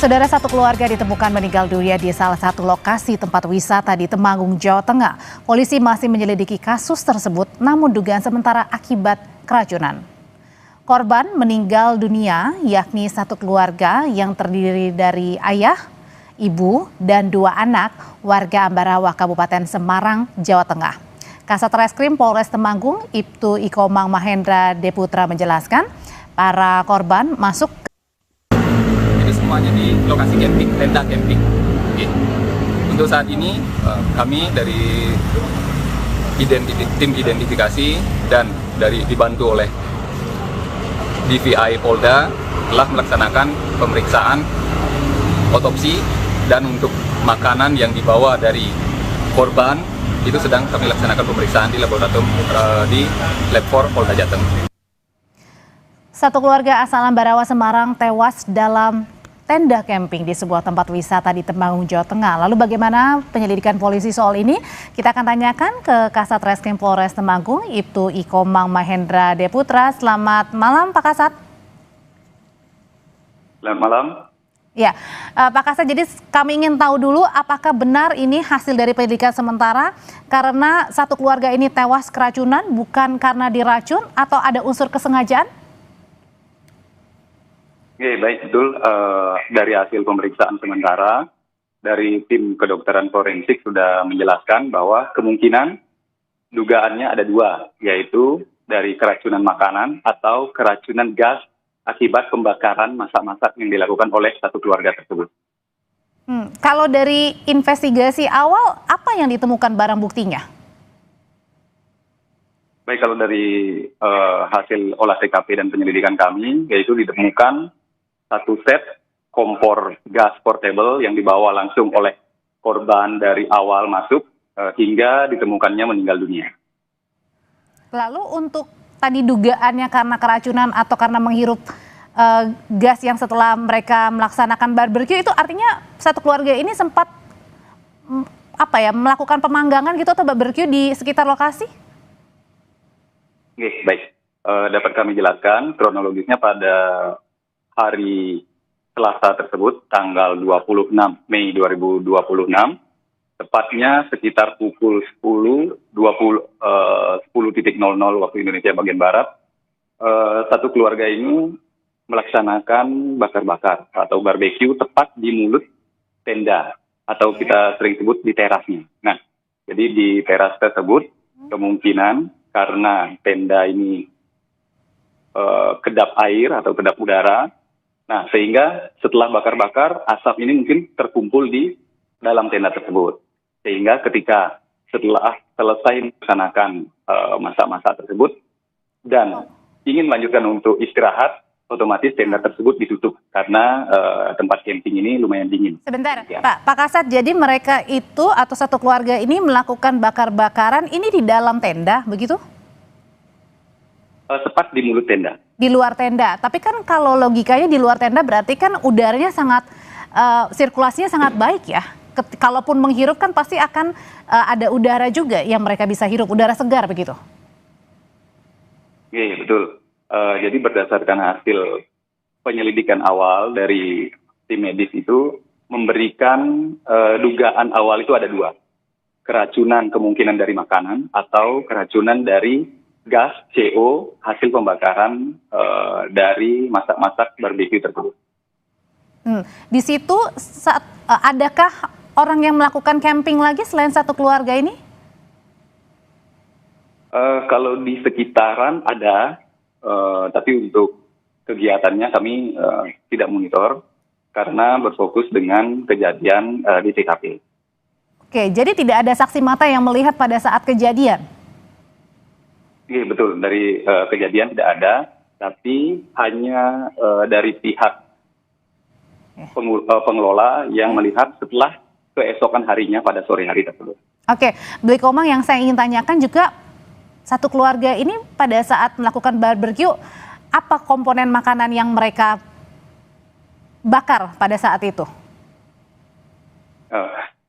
Saudara, satu keluarga ditemukan meninggal dunia di salah satu lokasi tempat wisata di Temanggung, Jawa Tengah. Polisi masih menyelidiki kasus tersebut, namun dugaan sementara akibat keracunan. Korban meninggal dunia yakni satu keluarga yang terdiri dari ayah, ibu, dan dua anak warga Ambarawa, Kabupaten Semarang, Jawa Tengah. Kasat Reskrim Polres Temanggung, Ibtu Ikomang Mahendra Deputra menjelaskan, para korban masuk semuanya di lokasi camping, tenda camping. Oke. Untuk saat ini kami dari tim identifikasi dan dibantu oleh DVI Polda telah melaksanakan pemeriksaan otopsi, dan untuk makanan yang dibawa dari korban itu sedang kami laksanakan pemeriksaan di laboratorium di Lab 4 Polda Jateng. Satu keluarga asal Ambarawa, Semarang tewas dalam tenda camping di sebuah tempat wisata di Temanggung, Jawa Tengah. Lalu bagaimana penyelidikan polisi soal ini? Kita akan tanyakan ke Kasat Reskrim Polres Temanggung, Ibtu Ikomang Mahendra Deputra. Selamat malam, Pak Kasat. Selamat malam. Ya, Pak Kasat, jadi kami ingin tahu dulu apakah benar ini hasil dari penyelidikan sementara karena satu keluarga ini tewas keracunan bukan karena diracun atau ada unsur kesengajaan? Oke, baik, betul. Dari hasil pemeriksaan sementara, dari tim kedokteran forensik sudah menjelaskan bahwa kemungkinan dugaannya ada dua, yaitu dari keracunan makanan atau keracunan gas akibat pembakaran masak-masak yang dilakukan oleh satu keluarga tersebut. Kalau dari investigasi awal, apa yang ditemukan barang buktinya? Baik, kalau dari hasil olah TKP dan penyelidikan kami, yaitu ditemukan satu set kompor gas portable yang dibawa langsung oleh korban dari awal masuk hingga ditemukannya meninggal dunia. Lalu untuk tadi dugaannya karena keracunan atau karena menghirup gas yang setelah mereka melaksanakan barbecue, itu artinya satu keluarga ini sempat melakukan pemanggangan gitu atau barbecue di sekitar lokasi? Oke, baik. Dapat kami jelaskan kronologisnya pada hari Selasa tersebut, tanggal 26 Mei 2026, tepatnya sekitar pukul 10.00 waktu Indonesia bagian Barat, satu keluarga ini melaksanakan bakar-bakar atau barbecue tepat di mulut tenda, atau kita sering sebut di terasnya. Nah, jadi di teras tersebut kemungkinan karena tenda ini kedap air atau kedap udara, nah sehingga setelah bakar-bakar asap ini mungkin terkumpul di dalam tenda tersebut, sehingga ketika setelah selesai melaksanakan masak-masak tersebut dan ingin melanjutkan untuk istirahat, otomatis tenda tersebut ditutup karena tempat camping ini lumayan dingin. Sebentar, ya. Pak Kasat, jadi mereka itu atau satu keluarga ini melakukan bakar-bakaran ini di dalam tenda, begitu? Tepat di mulut tenda. Di luar tenda, tapi kan kalau logikanya di luar tenda berarti kan udaranya sangat, sirkulasinya sangat baik ya. Kalaupun menghirup kan pasti akan ada udara juga yang mereka bisa hirup, udara segar begitu. Iya, betul. Jadi berdasarkan hasil penyelidikan awal dari tim medis itu memberikan dugaan awal itu ada dua. Keracunan kemungkinan dari makanan atau keracunan dari gas CO hasil pembakaran dari masak-masak barbecue tersebut. Di situ adakah orang yang melakukan camping lagi selain satu keluarga ini? Kalau di sekitaran ada, tapi untuk kegiatannya kami tidak monitor karena berfokus dengan kejadian di TKP. Oke, jadi tidak ada saksi mata yang melihat pada saat kejadian? Iya, betul, dari kejadian tidak ada, tapi hanya dari pihak pengelola yang melihat setelah keesokan harinya pada sore hari tersebut. Oke, Bu Ikomang, yang saya ingin tanyakan juga, satu keluarga ini pada saat melakukan barbecue, apa komponen makanan yang mereka bakar pada saat itu?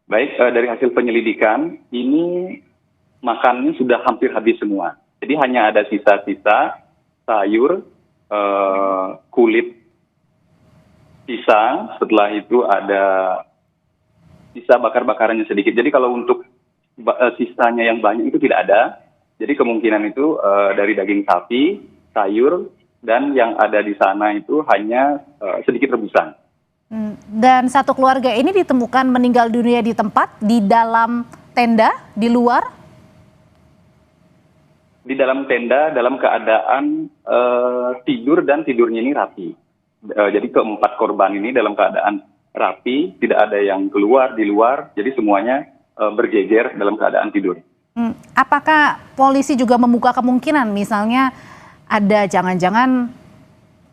Baik, dari hasil penyelidikan, ini makanannya sudah hampir habis semua. Jadi hanya ada sisa-sisa sayur, kulit sisa, setelah itu ada sisa bakar-bakarannya sedikit. Jadi kalau untuk sisanya yang banyak itu tidak ada. Jadi kemungkinan itu dari daging sapi, sayur, dan yang ada di sana itu hanya sedikit rebusan. Dan satu keluarga ini ditemukan meninggal dunia di tempat, di dalam tenda, di luar? Di dalam tenda, dalam keadaan tidur, dan tidurnya ini rapi. Jadi keempat korban ini dalam keadaan rapi, tidak ada yang keluar di luar, jadi semuanya berjejer dalam keadaan tidur. Apakah polisi juga membuka kemungkinan misalnya ada jangan-jangan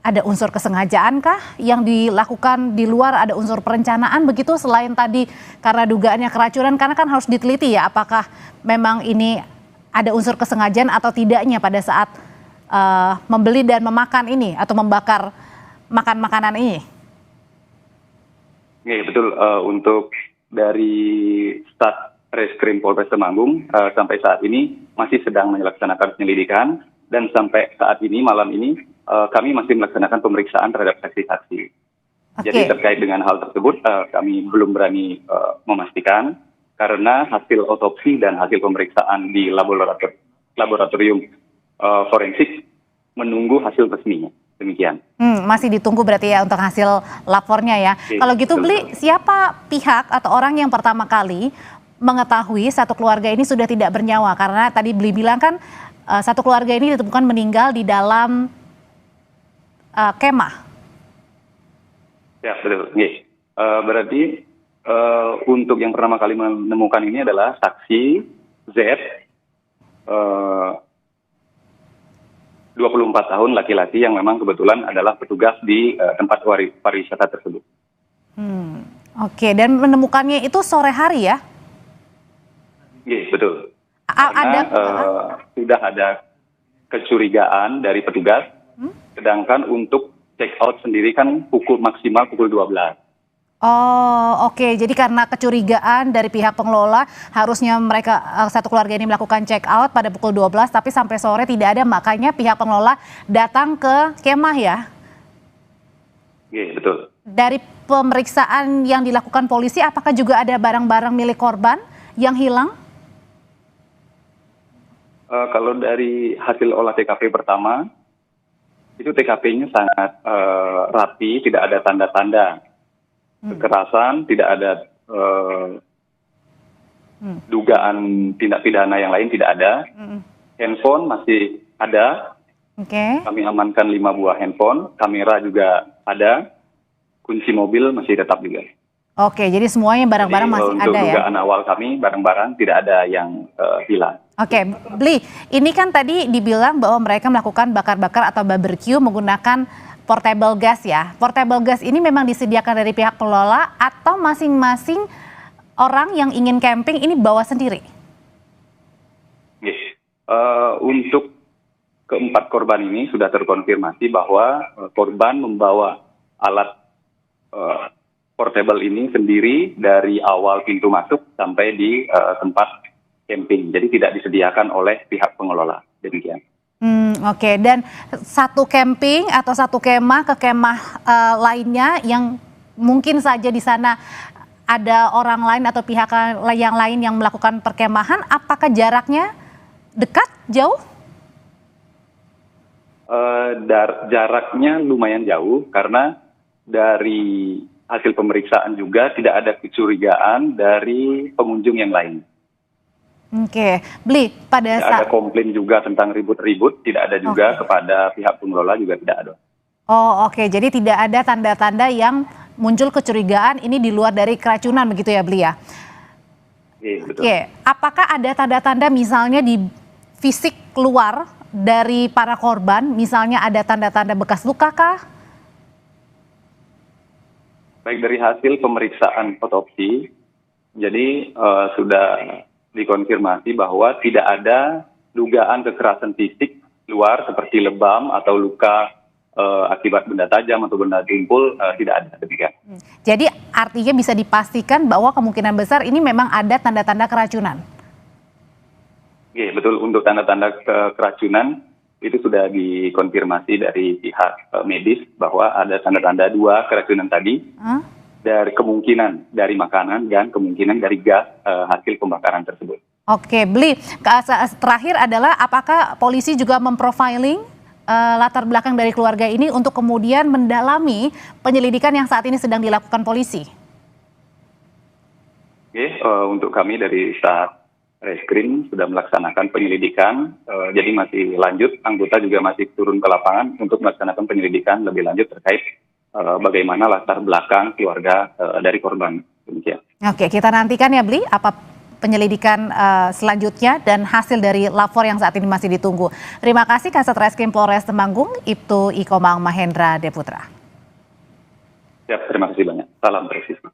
ada unsur kesengajaan kah yang dilakukan di luar, ada unsur perencanaan begitu selain tadi karena dugaannya keracunan, karena kan harus diteliti ya apakah memang ini ada unsur kesengajaan atau tidaknya pada saat membeli dan memakan ini atau membakar makanan ini. Ya, betul. Untuk dari Satreskrim Polres Temanggung sampai saat ini masih sedang melaksanakan penyelidikan, dan sampai saat ini malam ini kami masih melaksanakan pemeriksaan terhadap saksi-saksi. Okay. Jadi terkait dengan hal tersebut kami belum berani memastikan karena hasil otopsi dan hasil pemeriksaan di laboratorium forensik menunggu hasil resminya. Demikian. Masih ditunggu berarti ya untuk hasil lapornya ya. Oke, kalau gitu Bli, siapa pihak atau orang yang pertama kali mengetahui satu keluarga ini sudah tidak bernyawa? Karena tadi Bli bilang kan satu keluarga ini ditemukan meninggal di dalam kemah. Ya, betul. Berarti untuk yang pertama kali menemukan ini adalah saksi Z, 24 tahun, laki-laki yang memang kebetulan adalah petugas di tempat pariwisata tersebut. Oke, dan menemukannya itu sore hari ya? Iya, betul. Karena sudah ada kecurigaan dari petugas, sedangkan untuk check out sendiri kan maksimal pukul 12. Oh, oke. Jadi karena kecurigaan dari pihak pengelola, harusnya mereka satu keluarga ini melakukan check out pada pukul 12, tapi sampai sore tidak ada, makanya pihak pengelola datang ke kemah ya? Iya, betul. Dari pemeriksaan yang dilakukan polisi, apakah juga ada barang-barang milik korban yang hilang? Kalau dari hasil olah TKP pertama, itu TKP-nya sangat rapi, tidak ada tanda-tanda kekerasan, tidak ada dugaan tindak pidana yang lain, tidak ada. Handphone masih ada. Kami amankan 5 buah handphone, kamera juga ada, kunci mobil masih tetap juga. Oke, jadi semuanya barang-barang masih ada ya? Untuk dugaan awal kami, barang-barang tidak ada yang hilang. Oke, Bli, ini kan tadi dibilang bahwa mereka melakukan bakar-bakar atau barbecue menggunakan portable gas ya. Portable gas ini memang disediakan dari pihak pengelola atau masing-masing orang yang ingin camping ini bawa sendiri? Untuk keempat korban ini sudah terkonfirmasi bahwa korban membawa alat portable ini sendiri dari awal pintu masuk sampai di tempat camping. Jadi tidak disediakan oleh pihak pengelola. Demikian. Oke. Dan satu camping atau satu kemah ke kemah lainnya yang mungkin saja di sana ada orang lain atau pihak yang lain yang melakukan perkemahan, apakah jaraknya dekat, jauh? Jaraknya lumayan jauh karena dari hasil pemeriksaan juga tidak ada kecurigaan dari pengunjung yang lain. Oke, Bli, pada saat ada komplain juga tentang ribut-ribut, tidak ada juga kepada pihak pengelola juga tidak ada. Oh, oke. Jadi tidak ada tanda-tanda yang muncul kecurigaan ini di luar dari keracunan begitu ya, Bli ya? Iya, betul. Oke, apakah ada tanda-tanda misalnya di fisik luar dari para korban, misalnya ada tanda-tanda bekas luka kah? Baik, dari hasil pemeriksaan otopsi, jadi sudah dikonfirmasi bahwa tidak ada dugaan kekerasan fisik luar seperti lebam atau luka akibat benda tajam atau benda tumpul, tidak ada demikian. Jadi artinya bisa dipastikan bahwa kemungkinan besar ini memang ada tanda-tanda keracunan? Oke, betul. Untuk tanda-tanda keracunan itu sudah dikonfirmasi dari pihak medis bahwa ada tanda-tanda 2 keracunan tadi, dari kemungkinan dari makanan dan kemungkinan dari gas hasil pembakaran tersebut. Oke, Bli, terakhir adalah apakah polisi juga memprofiling latar belakang dari keluarga ini untuk kemudian mendalami penyelidikan yang saat ini sedang dilakukan polisi? Oke, untuk kami dari Satreskrim sudah melaksanakan penyelidikan, jadi masih lanjut, anggota juga masih turun ke lapangan untuk melaksanakan penyelidikan lebih lanjut terkait bagaimana latar belakang keluarga dari korban. Demikian. Oke, kita nantikan ya, Bli, apa penyelidikan selanjutnya dan hasil dari lapor yang saat ini masih ditunggu. Terima kasih Kasat Reskrim Polres Temanggung, Ibtu Ikomang Mahendra Deputra. Siap, terima kasih banyak. Salam presisi.